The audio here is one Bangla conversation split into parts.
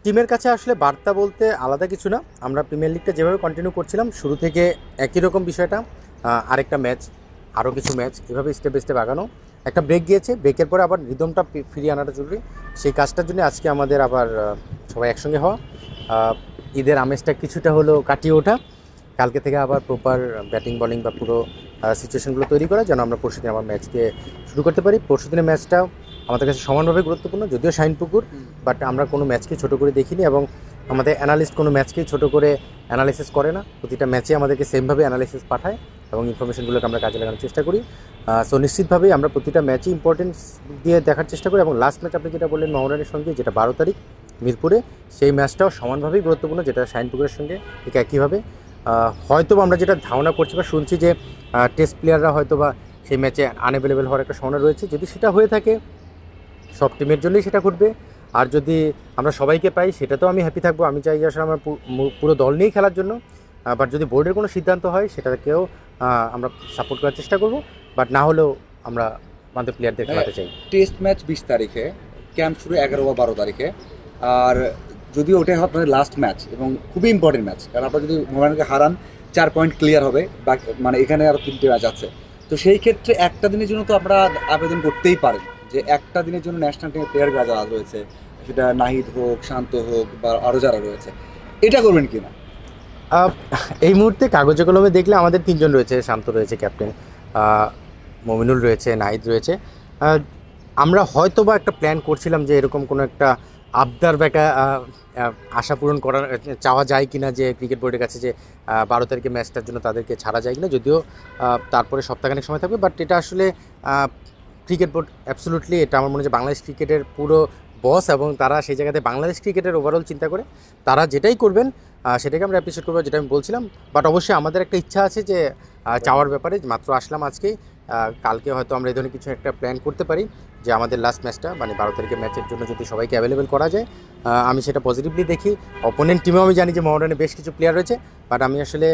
টিমের কাছে আসলে বার্তা বলতে আলাদা কিছু না। আমরা প্রিমিয়ার লিগটা যেভাবে কন্টিনিউ করছিলাম শুরু থেকে একই রকম বিষয়টা। আরেকটা ম্যাচ, আরও কিছু ম্যাচ, এভাবে স্টেপ বাই স্টেপ আগানো। একটা ব্রেক গিয়েছে, ব্রেকের পরে আবার রিদমটা ফিরিয়ে আনাটা জরুরি। সেই কাজটার জন্য আজকে আমাদের আবার সবাই একসঙ্গে হওয়া, ঈদের আমেজটা কিছুটা হলেও কাটিয়ে ওঠা, কালকে থেকে আবার প্রপার ব্যাটিং বলিং বা পুরো সিচুয়েশনগুলো তৈরি করা, যেন আমরা পরশুদিন আবার ম্যাচ দিয়ে শুরু করতে পারি। পরশুদিনের ম্যাচটাও আমাদের কাছে সমানভাবে গুরুত্বপূর্ণ, যদিও শাইনপুকুর, বাট আমরা কোনো ম্যাচকে ছোটো করে দেখিনি এবং আমাদের অ্যানালিস্ট কোনো ম্যাচকেই ছোটো করে অ্যানালিসিস করে না। প্রতিটা ম্যাচে আমাদেরকে সেমভাবে অ্যানালিসিস পাঠায় এবং ইনফরমেশনগুলোকে আমরা কাজে লাগানোর চেষ্টা করি। সো নিশ্চিতভাবেই আমরা প্রতিটা ম্যাচই ইম্পর্টেন্স দিয়ে দেখার চেষ্টা করি এবং লাস্ট ম্যাচ আপনি যেটা বললেন মোহামেডানের সঙ্গে, যেটা 12 তারিখ মিরপুরে, সেই ম্যাচটাও সমানভাবেই গুরুত্বপূর্ণ, যেটা শাইনপুকুরের সঙ্গে ঠিক একইভাবে। হয়তো আমরা যেটা ধারণা করছি বা শুনছি যে টেস্ট প্লেয়াররা হয়তো বা সেই ম্যাচে আনঅ্যাভেলেবেল হওয়ার একটা সম্ভাবনা রয়েছে। যদি সেটা হয়ে থাকে সব টিমের জন্যই সেটা ঘটবে, আর যদি আমরা সবাইকে পাই সেটাতেও আমি হ্যাপি থাকবো। আমি চাই যে আসলে আমার পুরো দল নিয়েই খেলার জন্য। বাট যদি বোর্ডের কোনো সিদ্ধান্ত হয় সেটাকেও আমরা সাপোর্ট করার চেষ্টা করব, বাট না হলেও আমরা আমাদের প্লেয়ারদের খেলাতে চাই। টেস্ট ম্যাচ 20 তারিখে, ক্যাম্প শুরু 11 বা 12 তারিখে। আর যদিও ওটাই আপনাদের লাস্ট ম্যাচ এবং খুবই ইম্পর্টেন্ট ম্যাচ, কারণ আপনারা যদি মোহামেডানকে হারান 4 পয়েন্ট ক্লিয়ার হবে, মানে এখানে আরও 3টে ম্যাচ আছে। তো সেই ক্ষেত্রে একটা দিনের জন্য তো আপনারা আবেদন করতেই পারেন যে একটা দিনের জন্য ন্যাশনাল টিমের প্লেয়ার যারা রয়েছে, সেটা নাহিদ হোক, শান্ত হোক বা আরও যারা রয়েছে, এটা করবেন কি না? এই মুহূর্তে কাগজে কলমে দেখলে আমাদের 3জন রয়েছে, শান্ত রয়েছে ক্যাপ্টেন, মমিনুল রয়েছে, নাহিদ রয়েছে। আমরা হয়তো বা একটা প্ল্যান করছিলাম যে এরকম কোনো একটা আবদার বা একটা আশা পূরণ করার চাওয়া যায় কিনা, যে ক্রিকেট বোর্ডের কাছে যে 12 তারিখে ম্যাচটার জন্য তাদেরকে ছাড়া যায় কিনা, যদিও তারপরে সপ্তাহখানেক সময় থাকবে। বাট এটা আসলে ক্রিকেট বোর্ড অ্যাবসলুটলি, এটা আমার মনে হয় বাংলাদেশ ক্রিকেটের পুরো বস এবং তারা সেই জায়গাতে বাংলাদেশ ক্রিকেটের ওভারঅল চিন্তা করে তারা যেটাই করবেন সেটাকে আমরা অ্যাপ্রিসিয়েট করবো, যেটা আমি বলছিলাম। বাট অবশ্যই আমাদের একটা ইচ্ছা আছে যে চাওয়ার ব্যাপারে। মাত্র আসলাম আজকেই, কালকে হয়তো আমরা এই ধরনের কিছু একটা প্ল্যান করতে পারি যে আমাদের লাস্ট ম্যাচটা মানে 12 তারিখের ম্যাচের জন্য যদি সবাইকে অ্যাভেলেবেল করা যায়, আমি সেটা পজিটিভলি দেখি। অপোনেন্ট টিমেও আমি জানি যে মোহামেডানে বেশ কিছু প্লেয়ার রয়েছে, বাট আমি আসলে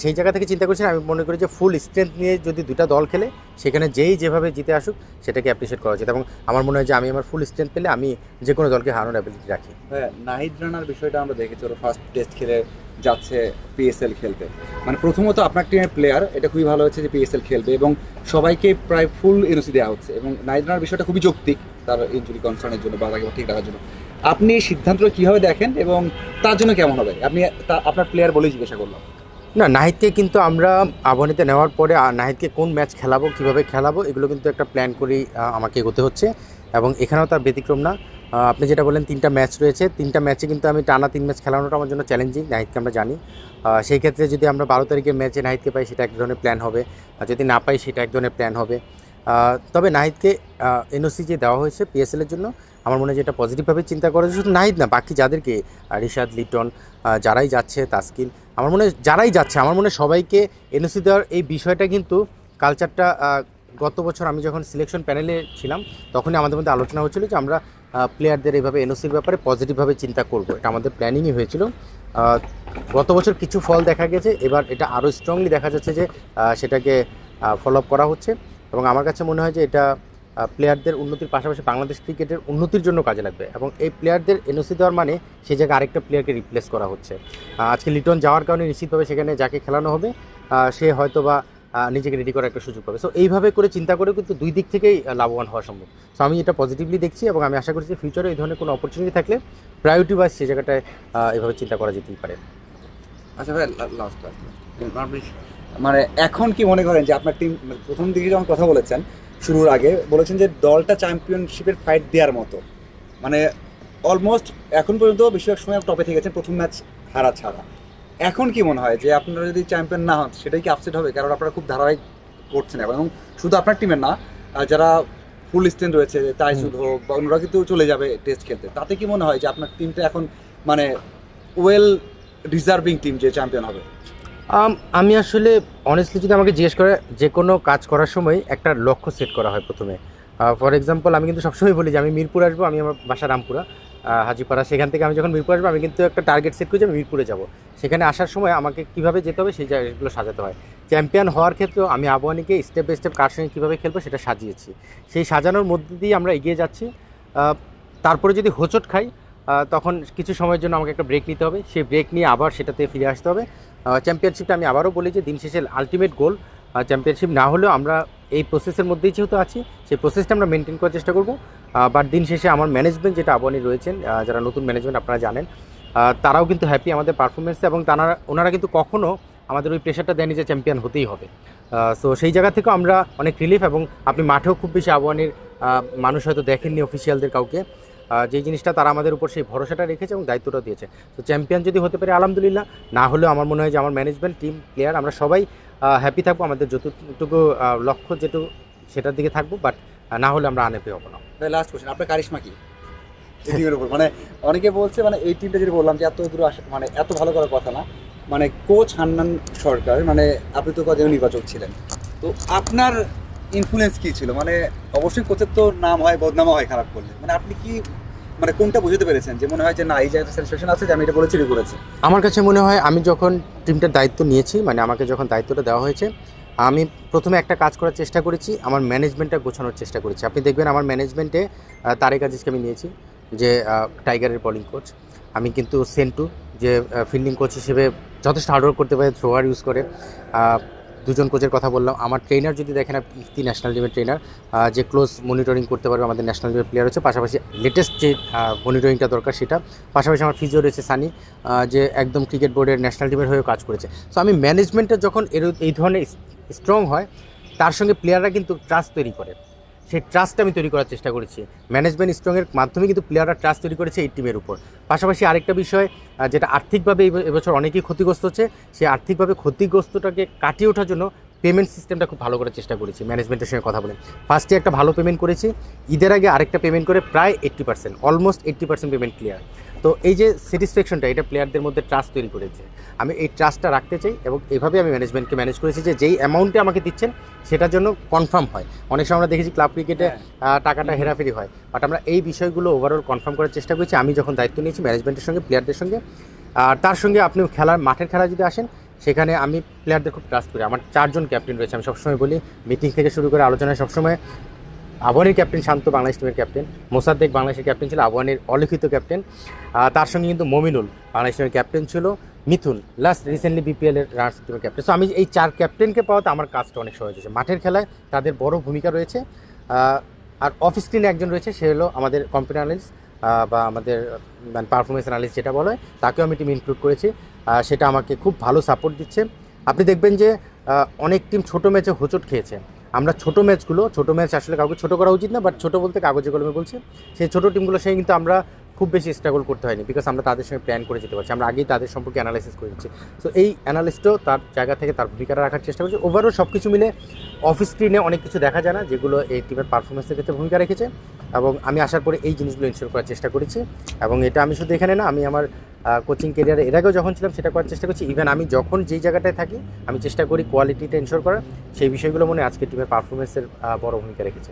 সেই জায়গা থেকে চিন্তা করছি না। আমি মনে করি যে ফুল স্ট্রেংথ নিয়ে যদি দুটা দল খেলে, সেখানে যেভাবে জিতে আসুক সেটাকে অ্যাপ্রিসিয়েট করা উচিত এবং আমার মনে হয় যে আমি আমার ফুল স্ট্রেংথ পেলে আমি যে কোনো দলকে হারানোর অ্যাবিলিটি রাখি। হ্যাঁ, নাহিদ রানার বিষয়টা আমরা দেখেছি, ওরা ফার্স্ট টেস্ট খেলে যাচ্ছে পিএসএল খেলতে। মানে প্রথমত আপনার টিমের প্লেয়ার, এটা খুবই ভালো হচ্ছে যে পিএসএল খেলবে এবং সবাইকে প্রায় ফুল এনওসি দেওয়া হচ্ছে এবং নাহিদ রানার বিষয়টা খুবই যৌক্তিক, তার ইনজুরি কনসার্নের জন্য বা তাকে ঠিক রাখার জন্য। আপনি এই সিদ্ধান্তটা কীভাবে দেখেন এবং তার জন্য কেমন হবে? আপনি আপনার প্লেয়ার বলেই জিজ্ঞাসা করলাম। না, নাহিদকে কিন্তু আমরা আবাহনীতে নেওয়ার পরে নাহিদকে কোন ম্যাচ খেলাবো, কীভাবে খেলাবো, এগুলো কিন্তু একটা প্ল্যান করেই আমাকে এগোতে হচ্ছে এবং এখানেও তার ব্যতিক্রম না। আপনি যেটা বললেন 3টা ম্যাচ রয়েছে, 3টা ম্যাচে কিন্তু আমি টানা 3 ম্যাচ খেলানোটা আমার জন্য চ্যালেঞ্জিং, নাহিদকে আমরা জানি। সেই ক্ষেত্রে যদি আমরা 12 তারিখের ম্যাচে নাহিদকে পাই সেটা এক ধরনের প্ল্যান হবে, আর যদি না পাই সেটা এক ধরনের প্ল্যান হবে। তবে নাহিদকে এনওসি যে দেওয়া হয়েছে পিএসএলের জন্য, আমার মনে হয় যে এটা পজিটিভভাবে চিন্তা করা যায়। শুধু নাহিদ না, বাকি যাদেরকে রিশাদ, লিটন, যারাই যাচ্ছে, তাসকিন, আমার মনে হয় যারাই যাচ্ছে, আমার মনে হয় সবাইকে এনওসি দেওয়ার এই বিষয়টা কিন্তু কালচারটা গত বছর আমি যখন সিলেকশন প্যানেলে ছিলাম তখনই আমাদের মধ্যে আলোচনা হচ্ছিল যে আমরা প্লেয়ারদের এইভাবে এনওসির ব্যাপারে পজিটিভভাবে চিন্তা করব। এটা আমাদের প্ল্যানিংই হয়েছিল। গত বছর কিছু ফল দেখা গেছে, এবার এটা আরও স্ট্রংলি দেখা যাচ্ছে যে সেটাকে ফলো আপ করা হচ্ছে এবং আমার কাছে মনে হয় যে এটা প্লেয়ারদের উন্নতির পাশাপাশি বাংলাদেশ ক্রিকেটের উন্নতির জন্য কাজে লাগবে এবং এই প্লেয়ারদের এনওসি দেওয়ার মানে সেই জায়গায় আরেকটা প্লেয়ারকে রিপ্লেস করা হচ্ছে। আজকে লিটন যাওয়ার কারণে নিশ্চিতভাবে সেখানে যাকে খেলানো হবে সে হয়তো বা নিজেকে রেডি করার একটা সুযোগ পাবে। সো এইভাবে করে চিন্তা করে কিন্তু দুই দিক থেকেই লাভবান হওয়া সম্ভব। সো আমি এটা পজিটিভলি দেখছি এবং আমি আশা করছি ফিউচারে এই ধরনের কোনো অপরচুনিটি থাকলে প্রায়োরিটি ওয়াইজ সেই জায়গাটায় এইভাবে চিন্তা করা যেতেই পারে। আচ্ছা ভাই, লাস্ট মানে এখন কি মনে করেন যে আপনার টিম, প্রথম দিকে যখন কথা বলেছেন শুরুর আগে বলেছেন যে দলটা চ্যাম্পিয়নশিপের ফাইট দেওয়ার মতো, মানে অলমোস্ট এখন পর্যন্ত বেশিরভাগ সময় টপে থেকেছেন প্রথম ম্যাচ হারা ছাড়া। এখন কি মনে হয় যে আপনারা যদি চ্যাম্পিয়ন না হন সেটাই কি আপসেট হবে? কারণ আপনারা খুব ধারাবাহিক করছেন এখন, এবং শুধু আপনার টিমের না, যারা ফুল স্ট্রেন্থ রয়েছে, তাইজুদ হোক বা অন্যরা কিন্তু চলে যাবে টেস্ট খেলতে। তাতে কি মনে হয় যে আপনার টিমটা এখন মানে ওয়েল ডিজার্ভিং টিম যে চ্যাম্পিয়ন হবে? আমি আসলে অনেস্টলি যদি আমাকে জিজ্ঞেস করে, যে কোনো কাজ করার সময় একটা লক্ষ্য সেট করা হয় প্রথমে। ফর এক্সাম্পল, আমি কিন্তু সবসময় বলি যে আমি মিরপুর আসবো, আমি আমার বাসা রামপুরা, হাজিপাড়া, সেখান থেকে আমি যখন মিরপুর আসবো আমি কিন্তু একটা টার্গেট সেট করি যে আমি মিরপুরে যাব। সেখানে আসার সময় আমাকে কীভাবে যেতে হবে সেই জায়গাগুলো সাজাতে হয়। চ্যাম্পিয়ন হওয়ার ক্ষেত্রেও আমি আবাহনীকে স্টেপ বাই স্টেপ কার সঙ্গে কীভাবে খেলবো সেটা সাজিয়েছি। সেই সাজানোর মধ্যে দিয়ে আমরা এগিয়ে যাচ্ছি। তারপরে যদি হোঁচট খাই, তখন কিছু সময়ের জন্য আমাকে একটা ব্রেক নিতে হবে, সেই ব্রেক নিয়ে আবার সেটাতে ফিরে আসতে হবে। চ্যাম্পিয়নশিপটা আমি আবারও বলি যে দিন শেষে আলটিমেট গোল চ্যাম্পিয়নশিপ না হলেও আমরা এই প্রসেসের মধ্যেই যেহেতু আছি, সেই প্রসেসটা আমরা মেনটেন করার চেষ্টা করব। বাট দিন শেষে আমার ম্যানেজমেন্ট যেটা আবাহনী রয়েছেন, যারা নতুন ম্যানেজমেন্ট আপনারা জানেন, তারাও কিন্তু হ্যাপি আমাদের পারফরমেন্সে, এবং ওনারা কিন্তু কখনও আমাদের ওই প্রেশারটা দেয়নি যে চ্যাম্পিয়ন হতেই হবে। সো সেই জায়গা থেকেও আমরা অনেক রিলিফ, এবং আপনি মাঠেও খুব বেশি আবাহনীর মানুষ হয়তো দেখেননি অফিসিয়ালদের কাউকে, যেই জিনিসটা তারা আমাদের উপর সেই ভরসাটা রেখেছে এবং দায়িত্বটা দিয়েছে। তো চ্যাম্পিয়ন যদি হতে পারে আলহামদুলিল্লাহ, না হলেও আমার মনে হয় যে আমার ম্যানেজমেন্ট, টিম, প্লেয়ার আমরা সবাই হ্যাপি থাকবো, আমাদের যতটুকু লক্ষ্য যেটুকু সেটার দিকে থাকবো। বাট না হলে আমরা আনহ্যাপি হবো না। লাস্ট কোশ্চেন, আপনার কারিশমা কি এই টিমের উপর? মানে অনেকে বলছে মানে এই টিমটা যেটা বললাম যে এত দূর আসা মানে এত ভালো করার কথা না, মানে কোচ হান্নান সরকার, মানে আপনি তো কদিন নির্বাচক ছিলেন, তো আপনার ইনফ্লুয়েন্স কী ছিল? মানে অবশ্যই কোচের তো নাম হয়, বদনামও হয় খারাপ করলে, মানে আপনি কি মানে কোনটা বুঝতে পেরেছেন যে মনে হয় যে না এই জায়গায় স্যাটিসফ্যাকশন আছে যে আমি এটা বলেছি করেছি? আমার কাছে মনে হয় আমি যখন টিমটার দায়িত্ব নিয়েছি, মানে আমাকে যখন দায়িত্বটা দেওয়া হয়েছে, আমি প্রথমে একটা কাজ করার চেষ্টা করেছি, আমার ম্যানেজমেন্টটা গোছানোর চেষ্টা করেছি। আপনি দেখবেন আমার ম্যানেজমেন্টে তারেক আজিজকে আমি নিয়েছি, যে টাইগারের বোলিং কোচ। আমি কিন্তু সেন্টু, যে ফিল্ডিং কোচ হিসেবে যথেষ্ট হার্ডওয়ার্ক করতে পারে, থ্রোয়ার ইউজ করে। দুজন কোচের কথা বললাম। আমার ট্রেনার যদি দেখেন, ইফতি ন্যাশনাল টিমের ট্রেনার, যে ক্লোজ মনিটরিং করতে পারবে আমাদের ন্যাশনাল টিমের প্লেয়ার হচ্ছে, পাশাপাশি লেটেস্ট যে মনিটরিংটা দরকার সেটা, পাশাপাশি আমার ফিজিও রয়েছে সানি, যে একদম ক্রিকেট বোর্ডের ন্যাশনাল টিমের হয়েও কাজ করেছে। সো আমি ম্যানেজমেন্টটা যখন এই ধরনের স্ট্রং হয়, তার সঙ্গে প্লেয়াররা কিন্তু ট্রাস্ট তৈরি করে, সেই ট্রাস্টটা আমি তৈরি করার চেষ্টা করেছি। ম্যানেজমেন্ট স্ট্রংয়ের মাধ্যমে কিন্তু প্লেয়াররা ট্রাস্ট তৈরি করেছে এই টিমের উপর। পাশাপাশি আরেকটা বিষয়, যেটা আর্থিকভাবে এবছর অনেকেই ক্ষতিগ্রস্ত হচ্ছে, সেই আর্থিকভাবে ক্ষতিগ্রস্তটাকে কাটিয়ে ওঠার জন্য পেমেন্ট সিস্টেমটা খুব ভালো করার চেষ্টা করেছি ম্যানেজমেন্টের সঙ্গে কথা বলে। ফার্স্টে একটা ভালো পেমেন্ট করেছি, ঈদের আগে আরেকটা পেমেন্ট করে প্রায় 80%, অলমোস্ট 80% পেমেন্ট ক্লিয়ার। তো এই যে স্যাটিসফ্যাকশনটা, এটা প্লেয়ারদের মধ্যে ট্রাস্ট তৈরি করেছে। আমি এই ট্রাস্টটা রাখতে চাই, এবং এভাবে আমি ম্যানেজমেন্টকে ম্যানেজ করেছি যে যেই অ্যামাউন্টে আমাকে দিচ্ছেন সেটার জন্য কনফার্ম হয়। অনেক সময় আমরা দেখেছি ক্লাব ক্রিকেটে টাকাটা হেরাফেরি হয়, বাট আমরা এই বিষয়গুলো ওভারঅল কনফার্ম করার চেষ্টা করেছি। আমি যখন দায়িত্ব নিয়েছি ম্যানেজমেন্টের সঙ্গে, প্লেয়ারদের সঙ্গে, আর তার সঙ্গে আপনি মাঠের খেলা যদি আসেন, সেখানে আমি প্লেয়ারদের খুব ট্রাস্ট করি। আমার 4 জন ক্যাপ্টেন রয়েছে। আমি সবসময় বলি, মিটিং থেকে শুরু করে আলোচনায় সবসময় আবাহনীর ক্যাপ্টেন শান্ত বাংলাদেশ টিমের ক্যাপ্টেন, মোসাদ্দেক বাংলাদেশের ক্যাপ্টেন ছিল, আবাহনীর অলিখিত ক্যাপ্টেন। তার সঙ্গে কিন্তু মমিনুল বাংলাদেশ টিমের ক্যাপ্টেন ছিল, মিথুন লাস্ট রিসেন্টলি বিপিএলের রানার্স টিমের ক্যাপ্টেন। সো আমি এই 4 ক্যাপ্টেনকে পাওয়াতে আমার কাজটা অনেক সহজ হয়েছে। মাঠের খেলায় তাদের বড় ভূমিকা রয়েছে। আর অফ স্ক্রিনে একজন রয়েছে, সে হলো আমাদের কম্পিউটার অ্যানালিস্ট বা আমাদের মানে পারফরমেন্স অ্যানালিস্ট যেটা বলা হয়, তাকেও আমি টিম ইনক্লুড করেছি। সেটা আমাকে খুব ভালো সাপোর্ট দিচ্ছে। আপনি দেখবেন যে অনেক টিম ছোটো ম্যাচে হোঁচট খেয়েছে। আমরা ছোটো ম্যাচ আসলে কাউকে ছোটো করা উচিত না, বাট ছোটো বলতে কাগজে কলমে বলছি, সেই ছোটো টিমগুলোর সঙ্গে কিন্তু আমরা খুব বেশি স্ট্রাগল করতে হয়নি, বিকজ আমরা তাদের সঙ্গে প্ল্যান করে যেতে পারছি, আমরা আগেই তাদের সম্পর্কে অ্যানালাইসিস করে দিচ্ছি। সো এই অ্যানালিস্টও তার জায়গা থেকে তার ভূমিকাটা রাখার চেষ্টা করছে। ওভারঅল সব কিছু মিলে অফ স্ক্রিনে অনেক কিছু দেখা যায় না, যেগুলো এই টিমের পারফরমেন্সের ক্ষেত্রে ভূমিকা রেখেছে, এবং আমি আসার পরে এই জিনিসগুলো ইনশিওর করার চেষ্টা করেছি। এবং এটা আমি শুধু এখানে না, আমি আমার কোচিং কেরিয়ারে এর আগেও যখন ছিলাম সেটা করার চেষ্টা করছি। ইভেন আমি যখন যেই জায়গাটায় থাকি, আমি চেষ্টা করি কোয়ালিটিটা ইনশিওর করার। সেই বিষয়গুলো মনে আজকে টিমের পারফরমেন্সের বড় ভূমিকা রেখেছে।